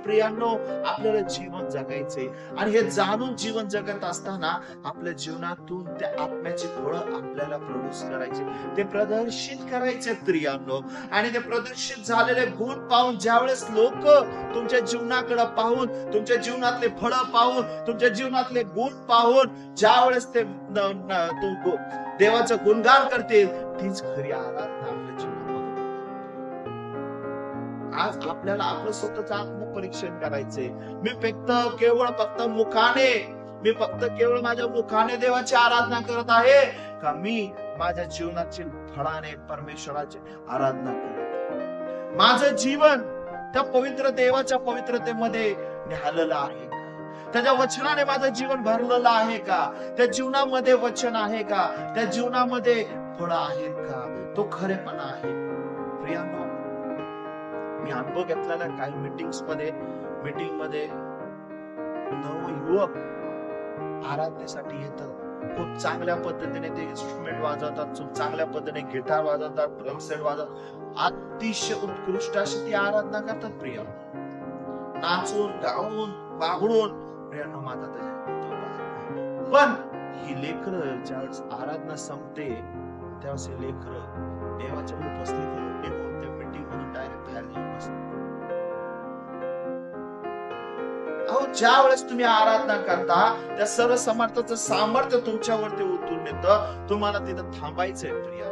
प्रियांनो आपल्याला जीवन जगायचंय आणि हे जाणून जीवन जगत असताना आपल्या जीवनातून त्या आत्म्याची फळं आपल्याला प्रोड्यूस करायचे, ते प्रदर्शित करायचे प्रियांनो. आणि ते प्रदर्शित झालेले गुण पाहून ज्यावेळेस लोक तुमच्या जीवनाकडे पाहून, तुमच्या जीवनातले फळं पाहून, तुमच्या जीवनातले गुण पाहून ज्यावेळेस ते देवाचं गुणगान करतील, तीच खरी आराधना आपल्या जीवनामध्ये. आज आपल्याला आपलं स्वतःच आत्मपरीक्षण करायचंय. मी फक्त मुखाने, मी फक्त केवळ माझ्या मुखाने देवाची आराधना करत आहे का मी माझ्या जीवनाची फळाने परमेश्वराची आराधना करत? माझं जीवन त्या पवित्र देवाच्या पवित्रतेमध्ये निहालेलं आहे का? त्याच्या वचनाने माझं जीवन भरलेलं आहे का? त्या जीवनामध्ये वचन आहे का? त्या जीवनामध्ये फळं आहेत का? तो खरेपणा आहे. प्रियांनो, मी अनुभव घेतलेला काही मीटिंग मध्ये नवयुवक आराधनेसाठी येतात. खूप चांगल्या पद्धतीने ते इन्स्ट्रुमेंट वाजवतात, खूप चांगल्या पद्धतीने गिटार वाजवतात, ड्रम सेट वाजवतात, अतिशय उत्कृष्ट अशी ती आराधना करतात. प्रिय नाचून गाऊन बागडून प्रियांनो माझा पण ही लेकरं ज्यावेळेस आराधना संपते त्यावेळेस हे लेकरं देवाच्या उपस्थितीत निघून त्या मीटिंग मधून डायरेक्ट बाहेर जाऊन बसतात. अहो, ज्या वेळेस तुम्ही आराधना करता त्या सर्व समर्थाचं सामर्थ्य तुमच्यावरती उतरून येतं. तुम्हाला तिथं थांबायचंय प्रिया.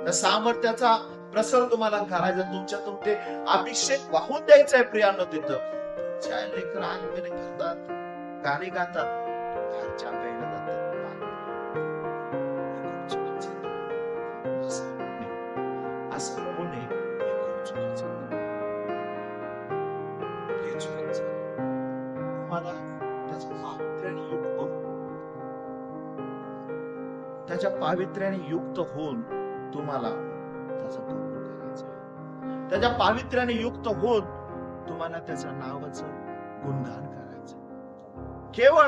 त्या सामर्थ्याचा प्रसार तुम्हाला करायचा, तुमच्यातून ते अभिषेक वाहून द्यायचंय प्रियांनो. तिथं ज्या लेकर आनंदाने करतात, गाणे गातात, चहा प्यायला जातात, असं होऊ नये, हे खूप चुकीचं आहे. हे चुकीचं आहे. मला त्याच्या पावित्र्याने युक्त होऊन तुम्हाला त्याचा गौरव करायचा, त्याच्या पावित्र्याने युक्त होऊन तुम्हाला त्याच्या नावाचं गुणगान करायचं. केवळ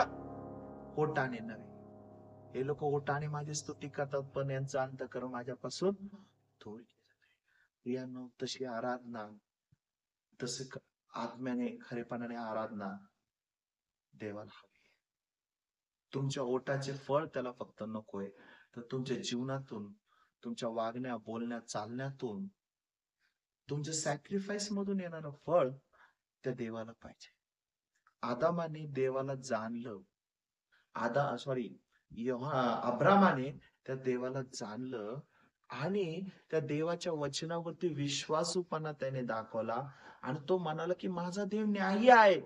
ओटाने नव्हे. हे लोक ओटाने माझी स्तुती करतात पण यांचं अंतःकरण माझ्यापासून दूर केलं नाही. प्रियांनो, तशी आराधना, तसे आत्म्याने खरेपणाने आराधना देवाला हवी. तुमच्या ओटाचे फळ त्याला फक्त नकोय, तर तुमच्या जीवनातून, तुमच्या वागण्या बोलण्या चालण्यातून, तुमच्या सॅक्रिफाईस मधून येणारं फळ त्या देवाला पाहिजे. आदामाने देवाला जाणलं, अब्रामाने त्या देवाला जाणलं आणि त्या देवाच्या वचनावरती विश्वासूपणा त्याने दाखवला आणि तो म्हणाला की माझा देव न्यायी आहे.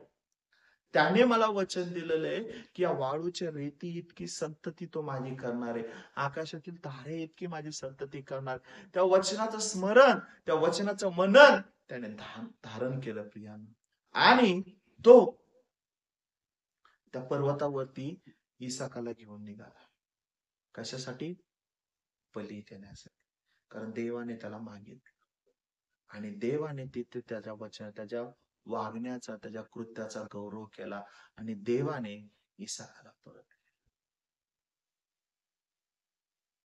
त्याने मला वचन दिलेलं आहे की या वाळूच्या रेती इतकी संतती तो माझी करणार आहे, आकाशातील तारे इतकी माझी संतती करणार. त्या वचनाचं स्मरण, त्या वचनाचं मनन त्याने धारण केलं प्रियानं. आणि तो त्या पर्वतावरती इसाकाला घेऊन निघाला. कशासाठी? बली देण्यासाठी. कारण देवाने त्याला मागितलं आणि देवाने तिथे त्याच्या वचन, त्याच्या वागण्याचा, त्याच्या कृत्याचा गौरव केला आणि देवाने इसाकाला परत